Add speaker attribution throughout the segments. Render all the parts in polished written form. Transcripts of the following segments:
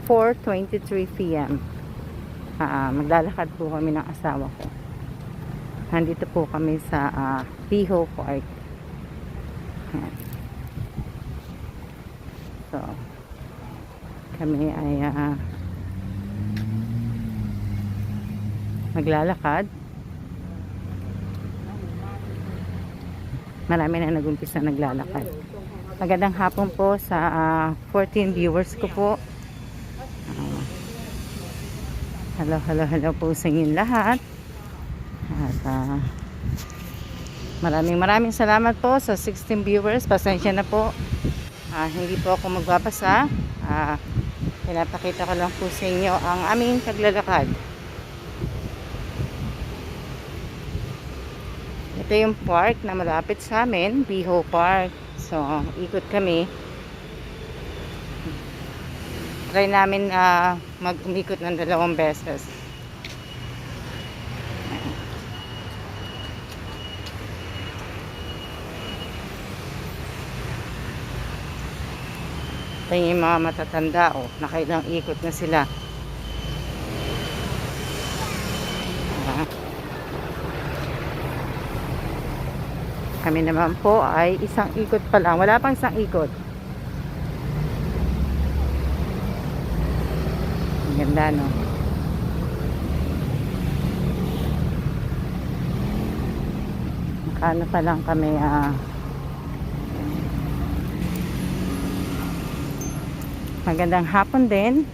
Speaker 1: 4:23 p.m. Maglalakad po kami ng asawa ko. Nandito po kami sa Piho Park. Ayan. So, kami ay maglalakad. Marami na nag-umpisa naglalakad. Magandang hapon po sa 14 viewers ko po. Hello po sa inyong lahat. At maraming salamat po sa 16 viewers. Pasensya na po. Hindi po ako magbabasa. Pinapakita ko lang po sa inyo ang aming paglalakad. Ito yung park na malapit sa amin, Piho Park. So, ikot kami. Try namin mag-umikot ng 2 beses. Ito yung mga matatanda, nakailang ikot na sila. Kami naman po ay isang ikot pa lang. Wala pang isang ikot. Ganda, no? Makano pa lang kami magandang hapon din.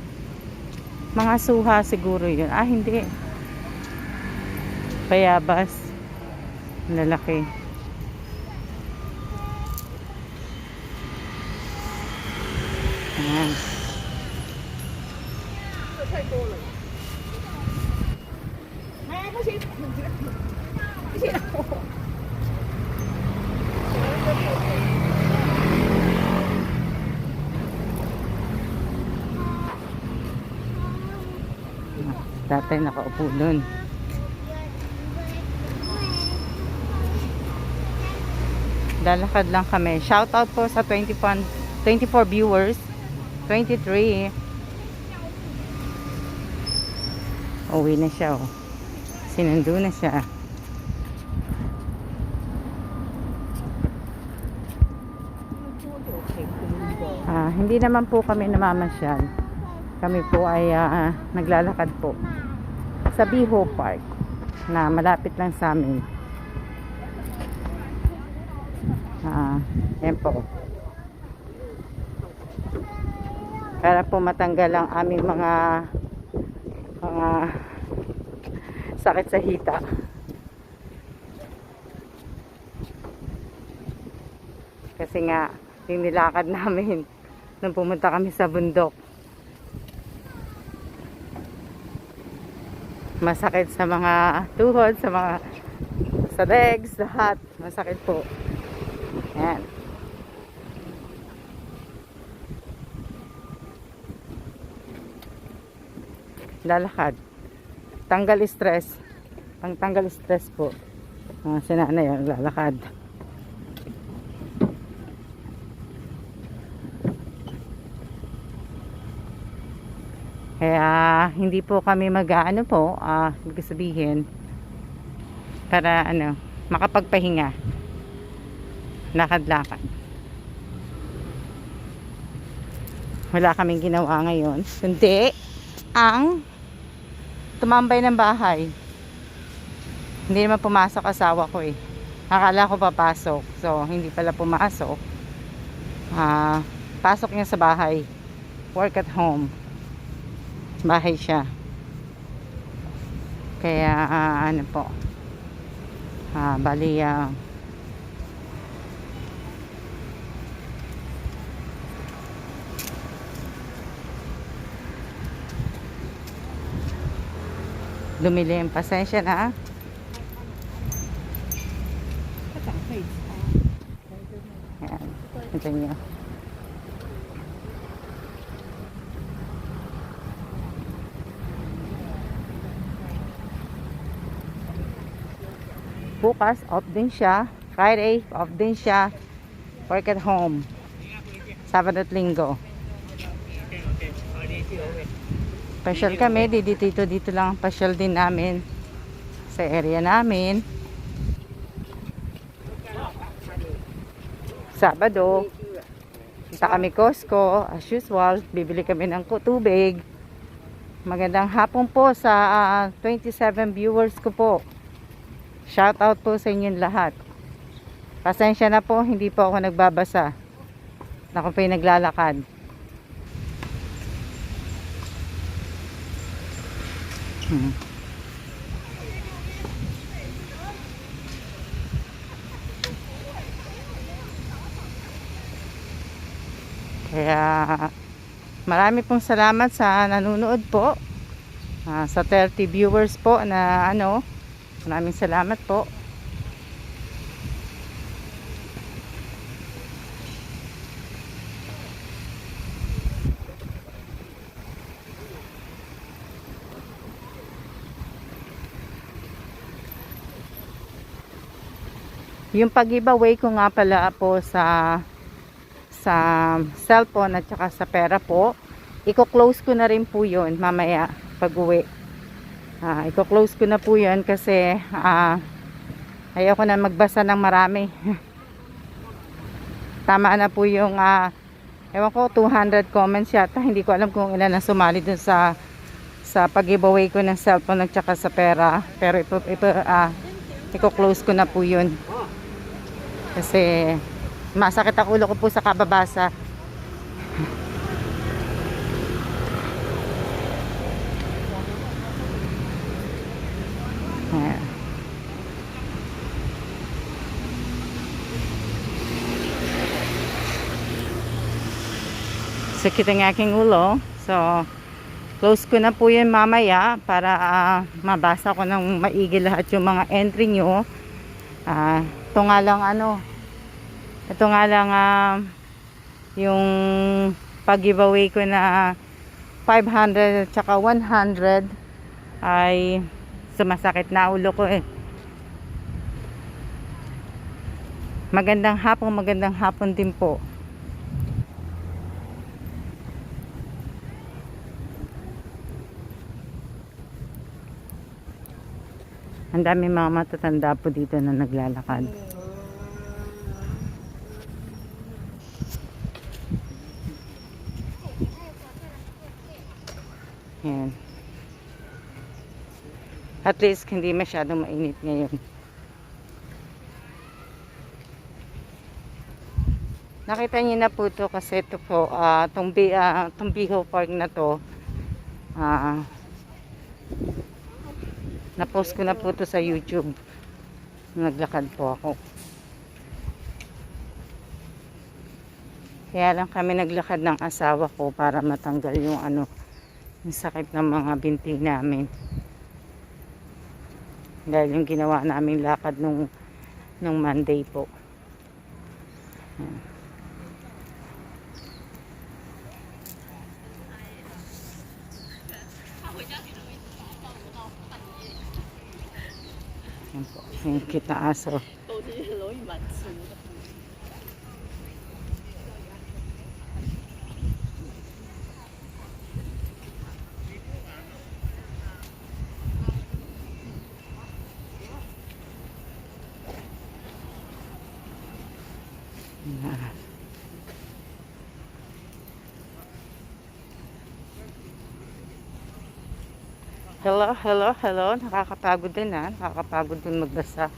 Speaker 1: Mga suha siguro yun. Hindi. Bayabas. Lalaki. Ayan. Tatay nakaupo dun. Lalakad lang kami. Shout out po sa 24 viewers. 23. Uwi na siya, sinundo na siya. Hindi naman po kami namamasyal. Kami po ay naglalakad po sa Piho Park na malapit lang sa amin. Yan po. Para po matanggal ang aming mga sakit sa hita. Kasi nga yung nilakad namin nung pumunta kami sa bundok, masakit sa mga tuhod, sa legs, lahat masakit po. Ayan. Lalakad, tanggal stress, pangtanggal stress po. Si nanay yung lalakad. Kaya hindi po kami mag-aano po, ibig sabihin para makapagpahinga, lakad-lakad. Wala kaming ginawa ngayon kundi ang tumambay ng bahay. Hindi naman pumasok asawa ko akala ko papasok, so hindi pala pumasok. Pasok niya sa bahay, work at home, bahay siya. Kaya po, bali dumilim. Pasensya na. Ayan. Ito nyo. bukas off din siya. Friday off din siya. Work at home. Sabado at Linggo. Pasyal kami, dito lang ang pasyal din namin sa area namin. Sabado, kita kami Costco, as usual, bibili kami ng tubig. Magandang hapon po sa 27 viewers ko po. Shout out po sa inyong lahat. Pasensya na po, hindi po ako nagbabasa. Ako po yung naglalakad. Kaya marami pong salamat sa nanonood po. Sa 30 viewers po na maraming salamat po. Yung pag-giveaway ko nga pala po sa cellphone at saka sa pera po, i-close ko na rin po yun mamaya pag-uwi. I-close ko na po yun kasi ayoko na magbasa ng marami. Tama na po yung ewan ko, 200 comments yata. Hindi ko alam kung ilan na sumali dun sa pag-giveaway ko ng cellphone at saka sa pera. Pero i-close ko na po yun kasi masakit ang ulo ko po sa kababasa. Sakit ang aking ulo. So, close ko na po yun mamaya para mabasa ko ng maigi lahat yung mga entry nyo. Ito nga lang yung pag-giveaway ko na 500 at saka 100 ay sumasakit na ulo ko eh. Magandang hapon din po. Ang dami mga matatanda po dito na naglalakad. Ayan. At least hindi masyadong mainit ngayon. Nakita niyo na po ito kasi ito po itong Biho Park na to na-post ko na po ito sa YouTube. Naglakad po ako. Kaya lang kami naglakad ng asawa ko para matanggal yung yung sakit ng mga binti namin. Dahil yung ginawa namin lakad nung Monday po. Yan po, yung kita aso. Hello. Nakakapagod din nakakapagod din magbasa.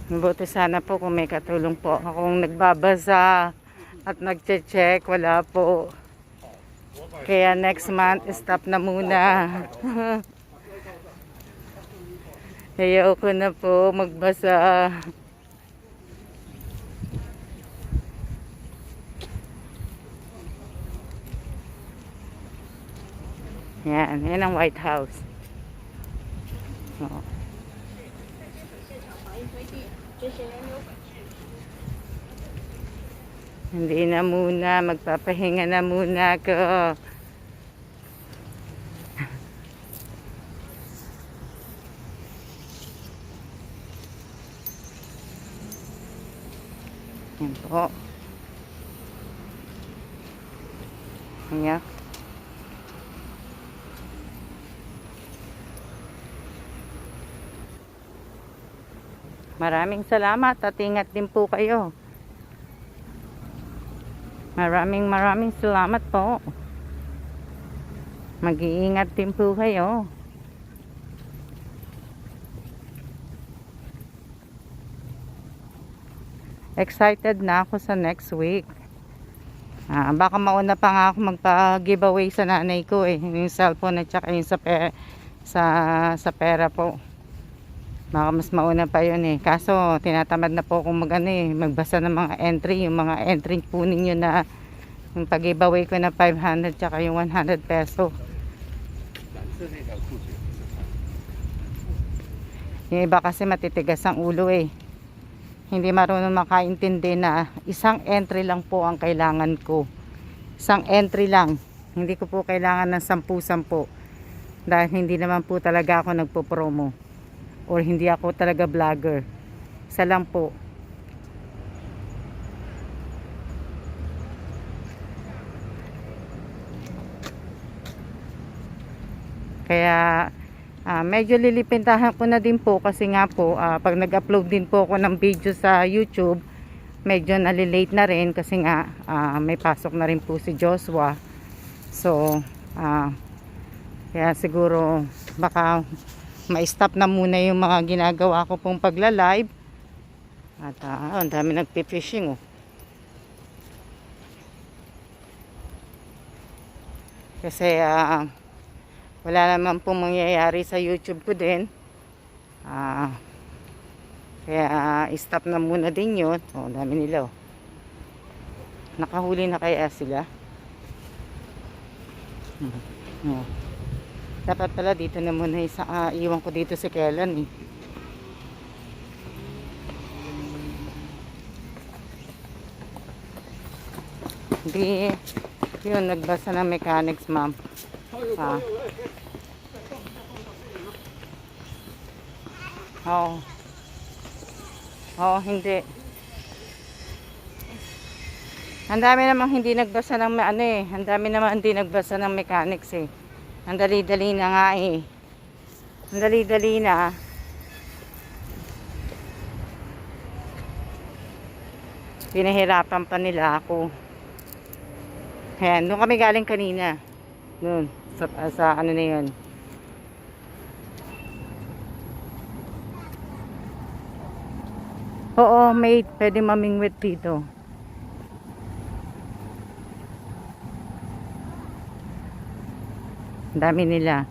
Speaker 1: Mabuti sana po kung may katulong po akong nagbabasa at nagche-check. Wala po. Kaya next month stop na muna. Ayaw ko na po magbasa. Yan ang White House. Oh. Hindi na muna, magpapahinga na muna ako. Yan po. Ayan. Maraming salamat at ingat din po kayo. Maraming salamat po. Mag-iingat din po kayo. Excited na ako sa next week. Baka mauna pa nga ako magpa-giveaway sa nanay ko eh. Yung cellphone at saka yung sa pera po. Baka mas mauna pa yun eh. Kaso tinatamad na po akong magbasa ng mga entry. Yung mga entry po ninyo na yung pag-giveaway ko na 500 tsaka yung 100 peso. Yung iba kasi matitigas ang ulo eh. Hindi marunong makaintindi na isang entry lang po ang kailangan ko. Isang entry lang. Hindi ko po kailangan ng 10-10. Dahil hindi naman po talaga ako nagpo-promo. Or hindi ako talaga vlogger. Isa lang po. Kaya medyo lilipintahan ko na din po kasi nga po pag nag-upload din po ako ng video sa YouTube, medyo nalilate na rin kasi nga may pasok na rin po si Joshua. So kaya siguro baka ma-stop na muna yung mga ginagawa ko pong pagla-live. At ang dami nagpi-fishing oh. Kasi wala naman pong mangyayari sa YouTube ko din. Kaya stop na muna din yun. Oh, dami nila oh. Nakahuli na kaya sila? Oh. Dapat pala dito na muna iwan ko dito si Kellan eh. Hindi yun nagbasa ng mechanics ma'am. Oo, hindi. Ang dami namang hindi nagbasa ng ang dami naman hindi nagbasa ng mechanics eh. Ang dali-dali na nga eh. Ang dali-dali na. Pinahirapan pa nila ako. Ayan, doon kami galing kanina. Doon, sa ano na yun. Oo, may pwede mamingwit dito. Ang dami nila.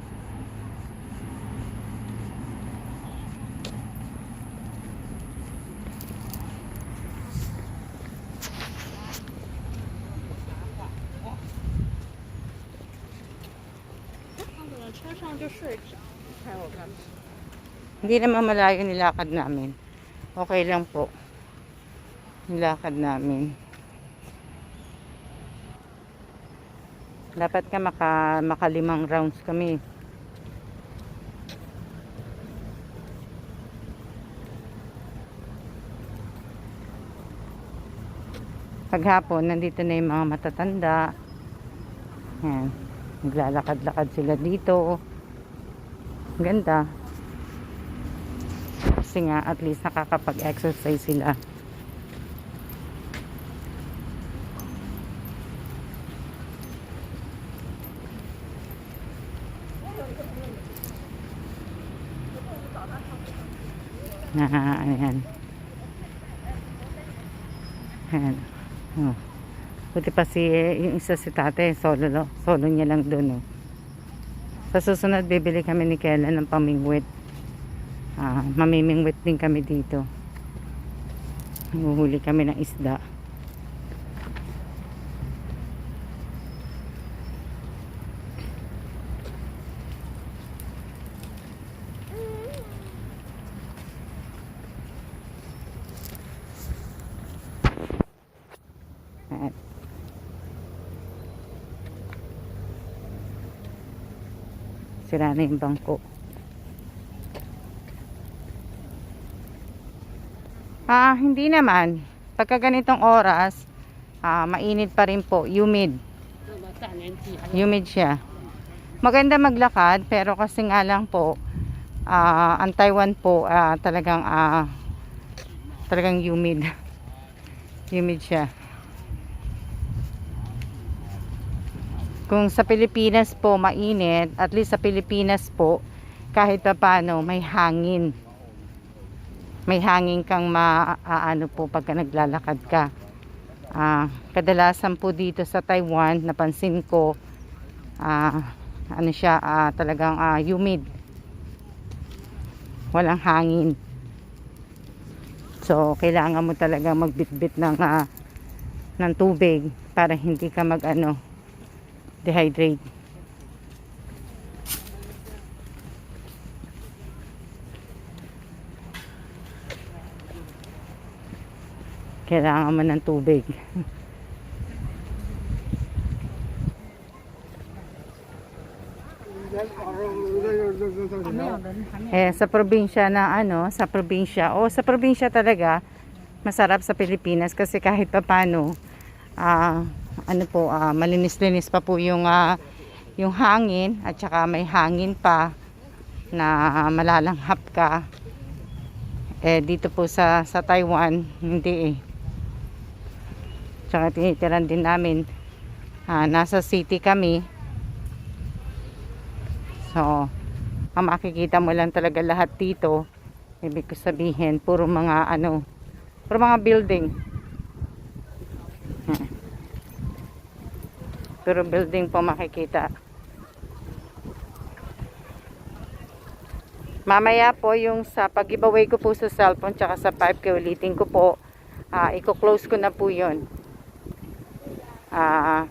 Speaker 1: Hindi naman malayo nilakad namin. Okay lang po. Nilakad namin. Dapat ka makalimang rounds kami. Paghapon, nandito na yung mga matatanda. Ayan. Naglalakad-lakad sila dito. Ganda. Kasi nga, at least nakakapag-exercise sila. Ayan. Ayan. Oh. Buti pa yung isa si tate, solo niya lang doon. Oh. Sa susunod, bibili kami ni Kellan ng pamingwit. Mamimingwit din kami dito. Huhuli kami ng isda. Sira na yung bangko. Hindi naman. Pagka ganitong oras, mainit pa rin po, humid. Humid siya. Maganda maglakad, pero kasi nga lang po, ang Taiwan po, talagang humid. Humid siya. Kung sa Pilipinas po mainit, at least sa Pilipinas po, kahit pa paano may hangin. May hangin kang maaano po pagka naglalakad ka. Kadalasan po dito sa Taiwan, napansin ko, talagang humid. Walang hangin. So, kailangan mo talaga magbitbit ng tubig para hindi ka dehydrate. Kailangan mo ng tubig. Sa probinsya talaga masarap sa Pilipinas kasi kahit paano malinis-linis pa po yung hangin at saka may hangin pa na malalanghap ka. Dito po sa Taiwan hindi Tsaka tinitiran din namin, nasa city kami. So, ang makikita mo lang talaga lahat dito, ibig ko sabihin, puro mga building. Puro building po makikita. Mamaya po yung sa pag-giveaway ko po sa cellphone tsaka sa 5K ulitin ko po, i-close ko na po yun.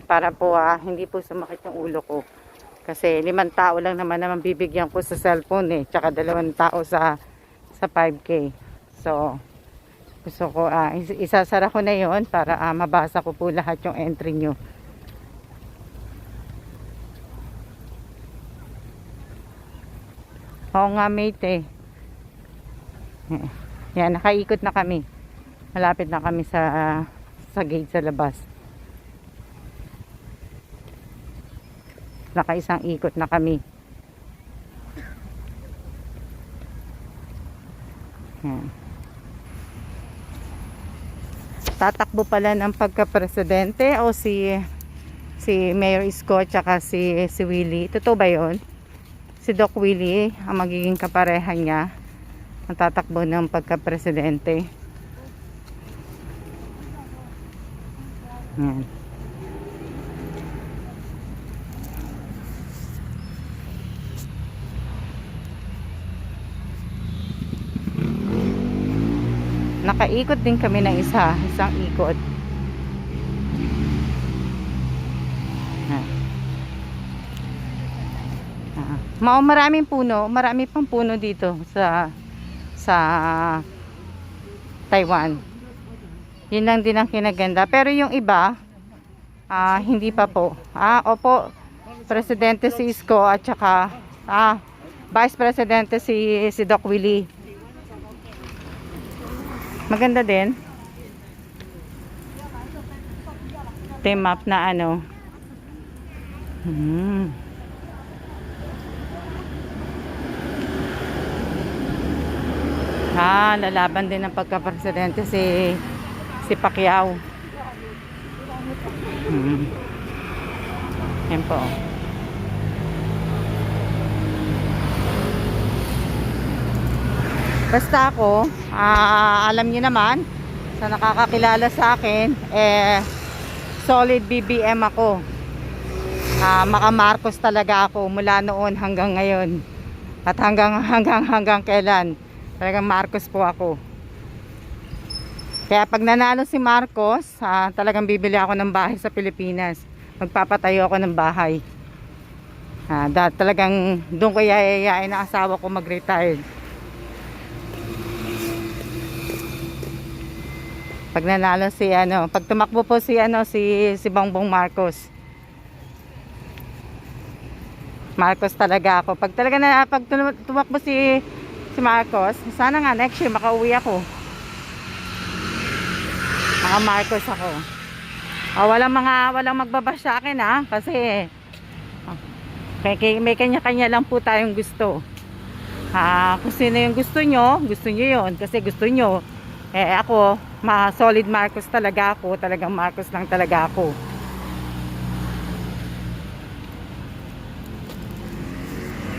Speaker 1: Para po hindi po sumakit yung ulo ko. Kasi 5 tao lang naman bibigyan ko sa cellphone tsaka 2 tao sa 5K. So, gusto ko, isasara ko na yon para mabasa ko po lahat yung entry nyo. Oo nga mate Yan, nakaikot na kami. Malapit na kami sa gate sa labas. Nakaisang ikot na kami. Yan. Tatakbo pala ng pagka-presidente o si Mayor Isko tsaka si Willie. Totoo ba yun? Si Doc Willie ang magiging kapareha niya ang tatakbo ng pagka-presidente. Yan. Nakaikot din kami ng isang ikot. Maraming puno, marami pang puno dito sa Taiwan. Yun lang din ang kinaganda. Pero yung iba, hindi pa po. Opo, Presidente si Isko at saka Vice Presidente si Doc Willie. Maganda din. Team up na lalaban din ng pagka-presidente si Pacquiao. Yan po. Basta ako, alam niyo naman, sa nakakakilala sa akin, solid BBM ako. Maka Marcos talaga ako mula noon hanggang ngayon. At hanggang kailan. Talagang Marcos po ako. Kaya pag nanalo si Marcos, talagang bibili ako ng bahay sa Pilipinas. Magpapatayo ako ng bahay. Talagang doon ko yayayain ang asawa ko mag-retired. Pag nanalo pag tumakbo po si Bongbong Marcos. Marcos talaga ako. Pag tumakbo si Marcos, sana nga next year makauwi ako. Mga Marcos ako. Walang magbabash sa akin kasi may kanya-kanya lang po tayong gusto. Kung sino yung gusto nyo yun. Kasi gusto nyo. Ako, solid Marcos talaga ako. Talagang Marcos lang talaga ako.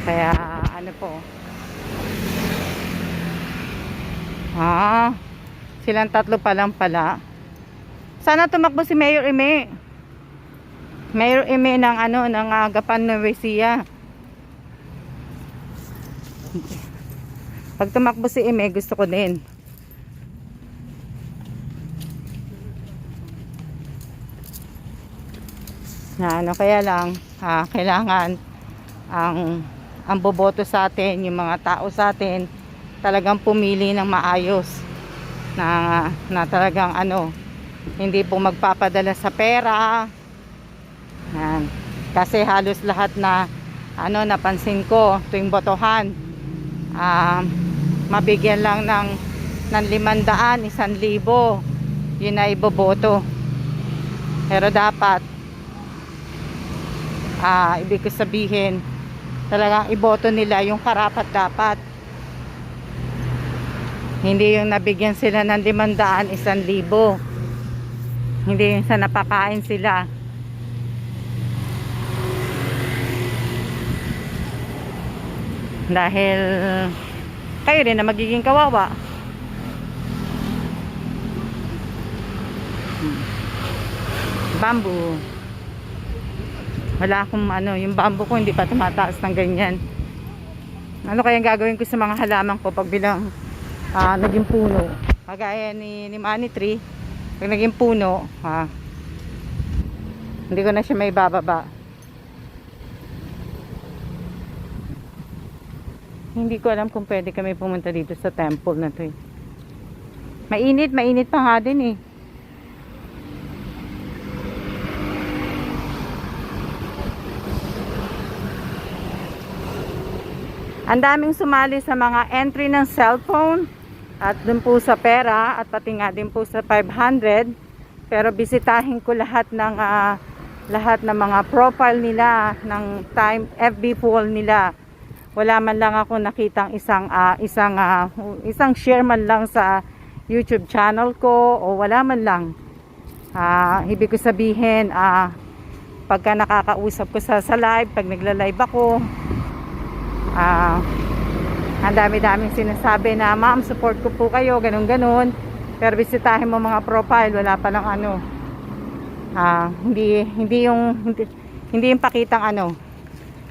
Speaker 1: Kaya, ano po. Silang tatlo pa lang pala. Sana tumakbo si Mayor Ime. Mayor Ime ng Agapan Nueva Ecija. Pag tumakbo si Ime, gusto ko din. Kaya lang, kailangan ang boboto sa atin, yung mga tao sa atin, talagang pumili ng maayos na talagang hindi po magpapadala sa pera. Kasi halos lahat na napansin ko tuwing botohan, mabigyan lang ng 500, 1,000, yun na iboboto. Pero dapat ibig ko sabihin, talagang iboto nila yung karapat dapat. Hindi yung nabigyan sila ng 500, 1,000. Hindi yung sa napakain sila. Dahil kayo rin na magiging kawawa. Bamboo. Wala akong yung bamboo ko hindi pa tumataas ng ganyan. Ano kaya gagawin ko sa mga halaman ko pag bilang naging puno? Kagaya ni Money Tree, pag naging puno, hindi ko na siya may bababa. Hindi ko alam kung pwede kami pumunta dito sa temple na to. Mainit pa nga din . Ang daming sumali sa mga entry ng cellphone at dun po sa pera at pati nga din po sa 500. Pero bisitahin ko lahat ng mga profile nila ng Time FB poll nila. Wala man lang ako nakitang isang share man lang sa YouTube channel ko o wala man lang. Ibig ko sabihin, pagka nakakausap ko sa live, pag nagla-live ako, ang dami-daming sinasabi na ma'am support ko po kayo, ganun-ganun, pero bisitahin mo mga profile, wala pa lang hindi yung pakitang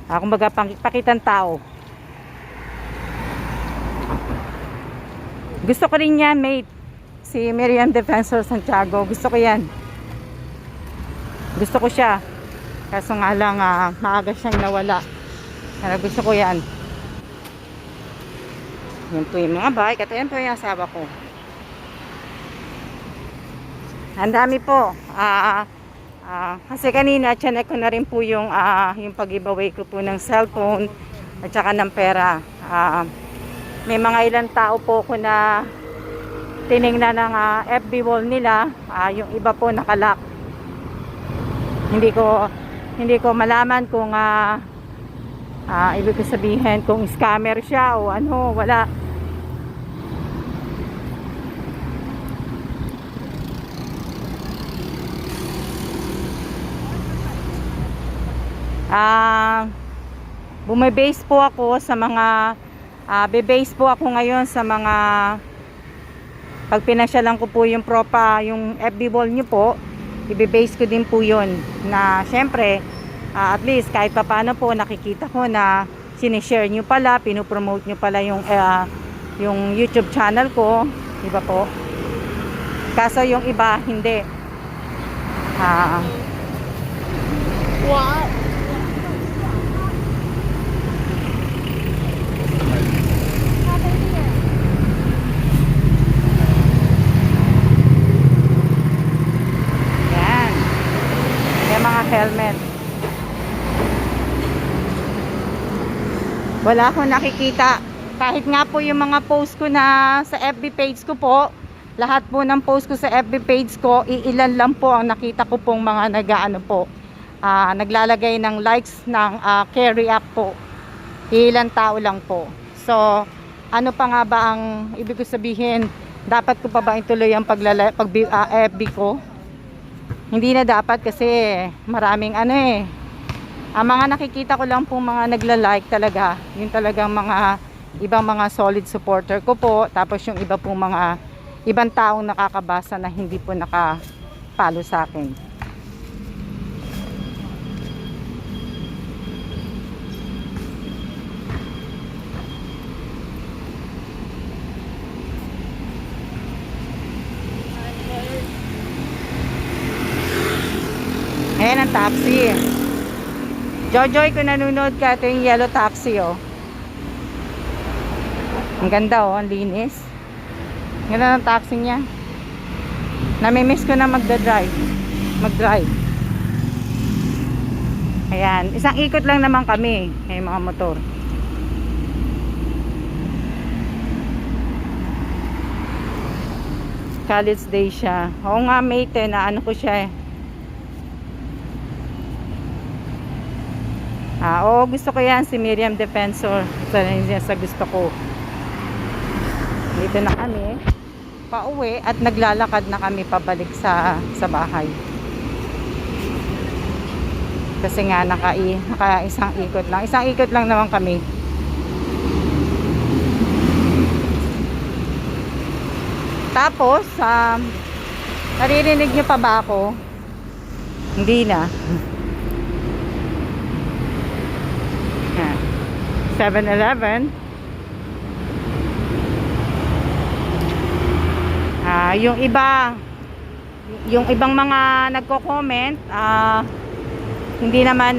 Speaker 1: kumbaga pakitang tao. Gusto ko rin yan, mate, si Miriam Defensor Santiago, gusto ko yan, gusto ko siya, kaso nga lang maaga siyang nawala. Pero gusto ko yan. Yan po yung mga bike. At yan po yung asawa ko. Ang dami po. Kasi kanina, tiyanek ko na rin po yung pag-giveaway ko po ng cellphone at saka ng pera. May mga ilang tao po ko na tinignan ng FB wall nila. Yung iba po nakalock. Hindi ko malaman kung ibig ko sabihin kung scammer siya o wala. Bumibase po ako sa mga bebase po ako ngayon sa mga pag pinasyalan ko po yung yung FB wall nyo po, ibibase ko din po yun na syempre at least kahit pa paano po nakikita ko na sinishare nyo pala, pinopromote nyo pala yung YouTube channel ko, diba po? Kaso yung iba hindi.
Speaker 2: What?
Speaker 1: Yan. Yung mga helmet. Wala akong nakikita. Kahit nga po yung mga post ko na sa FB page ko po, lahat po ng post ko sa FB page ko, iilan lang po ang nakita ko pong mga nag-ano po, naglalagay ng likes ng carry up po. Ilang tao lang po. So, ano pa nga ba ang ibig ko sabihin? Dapat ko pa ba ituloy ang FB ko? Hindi na dapat kasi maraming ano eh. Ang mga nakikita ko lang pong mga nagla-like talaga, yung talagang mga ibang mga solid supporter ko po. Tapos yung iba pong mga ibang taong nakakabasa na hindi po nakapalo sa akin. Ayan ang taxi. Jojoy, kung nanonood ka, ito yung yellow taxi, oh. Ang ganda, oh, ang linis. Ang ganda ng taxi niya. Namimiss ko na mag-drive. Ayan, isang ikot lang naman kami, may mga motor. College day siya. Oo nga, mate, na ano ko siya eh. Oo, gusto ko yan, si Miriam Defensor. Sa gusto ko. Dito na kami, pauwi at naglalakad na kami pabalik sa bahay. Kasi nga naka isang ikot lang. Isang ikot lang naman kami. Tapos, naririnig niyo pa ba ako? Hindi na. 7-Eleven. Yung ibang mga nagko-comment, hindi naman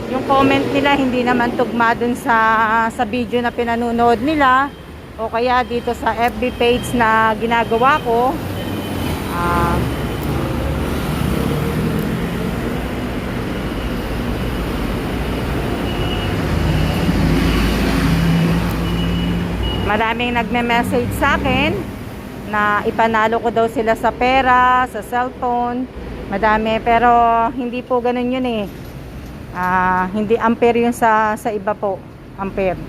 Speaker 1: yung comment nila hindi naman tugma dun sa video na pinanonood nila o kaya dito sa FB page na ginagawa ko. Maraming nagme-message sa akin na ipanalo ko daw sila sa pera, sa cellphone. Madami, pero hindi po ganun yun eh. Hindi ampere yun sa iba po. Ampere.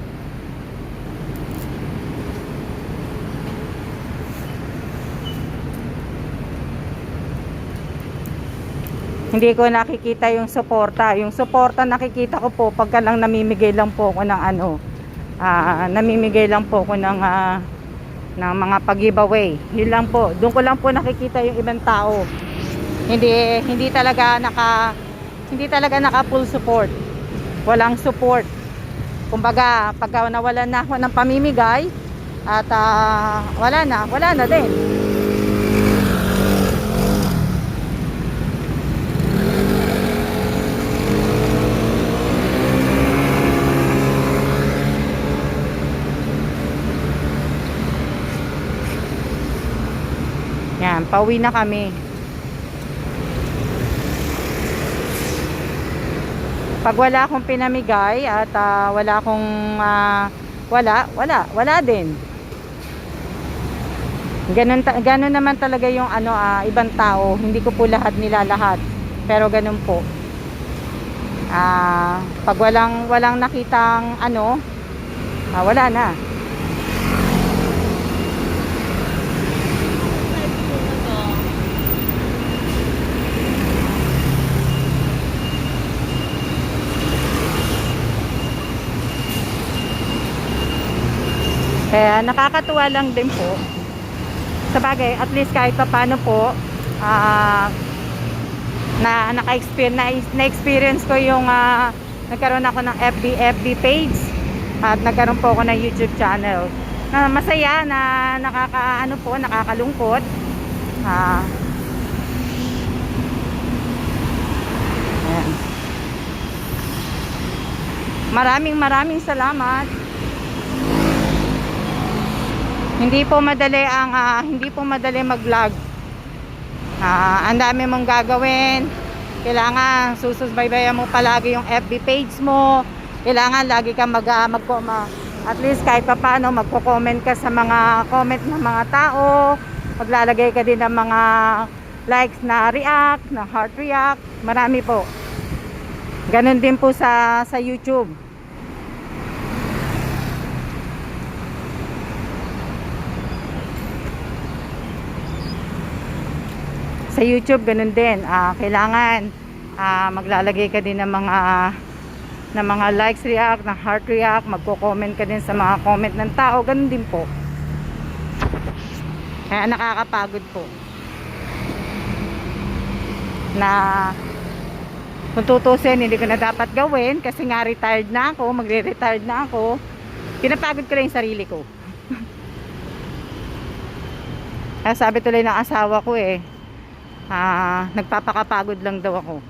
Speaker 1: Hindi ko nakikita yung suporta. Yung suporta nakikita ko po pagka lang namimigay lang po ako ng ano. Namimigay lang po ako ng mga pag-giveaway. Yun lang po. Doon ko lang po nakikita yung ibang tao. Hindi talaga naka full support. Walang support. Kumbaga, pagka nawalan na ako ng pamimigay at wala na din. Yan, pauwi na kami. Pag wala akong pinamigay at wala akong wala din. Ganun naman talaga yung ibang tao. Hindi ko po lahat nilalahat. Pero ganun po. Pag walang nakitang wala na. Kaya nakakatuwa lang din po. Sabagay, at least kahit pa paano po na-experience ko yung nagkaroon ako ng FB page at nagkaroon po ako ng YouTube channel. Na masaya na nakakalungkot. Ayan. Maraming salamat. Hindi po madali mag-vlog. Ang dami mong gagawin. Kailangan susubaybayan mo palagi yung FB page mo. Kailangan lagi kang At least kahit pa paano magko-comment ka sa mga comment ng mga tao, maglalagay ka din ng mga likes na react, na heart react, marami po. Ganon din po sa YouTube. Sa YouTube ganun din. Kailangan maglalagay ka din ng mga likes react, na heart react, magko-comment ka din sa mga comment ng tao, ganun din po. Kaya nakakapagod po. Na kung tutusin, hindi ko na dapat gawin kasi nga retired na ako, magre-retired na ako. Pinapagod ko lang yung sarili ko. Kaya sabi tuloy ng asawa ko nagpapakapagod lang daw ako.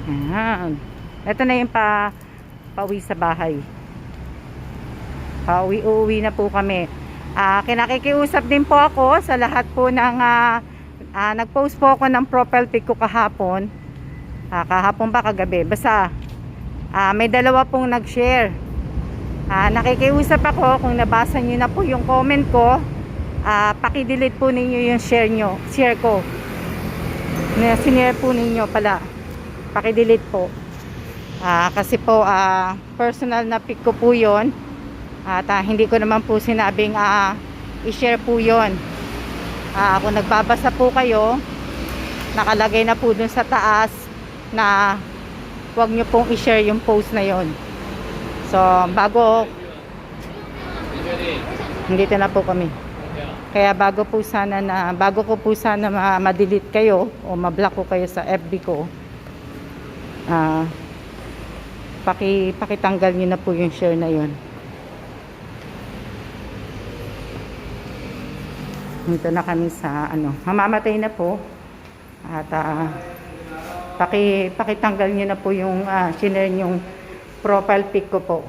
Speaker 1: Ayan. Ito na yung pauwi sa bahay. Pauwi na po kami. Kinakikiusap din po ako sa lahat po ng nag-post po ako ng profile pic ko kahapon. Kahapon ba kagabi? Basta may dalawa pong nag-share. Nakikiusap ako kung nabasa nyo na po yung comment ko, paki-delete po ninyo yung share ko. Sinare po ninyo pala. Paki-delete po. Kasi po personal na pic ko po yun. At hindi ko naman po sinabing i-share po yun. Kung nagbabasa po kayo, nakalagay na po dun sa taas na huwag nyo pong i-share yung post na yon. So bago nandito na po kami. Kaya bago ko po sana ma-delete kayo o ma-block ko kayo sa FB ko, pakitanggal nyo na po yung share na yon. Dito na kami sa mamamatay na po. At pakitanggal nyo na po yung share yung profile pic ko po.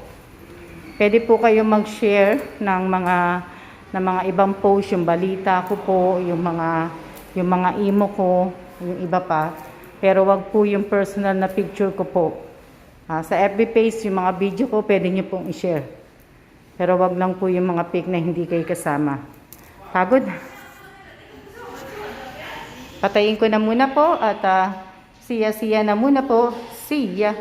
Speaker 1: Pwede po kayo mag-share ng mga ibang post, yung balita ko po, yung mga imo ko, yung iba pa. Pero wag po yung personal na picture ko po. Sa FB page, yung mga video ko, pwede nyo pong i-share. Pero wag lang po yung mga pic na hindi kayo kasama. Pagod. Patayin ko na muna po at siya na muna po. See ya.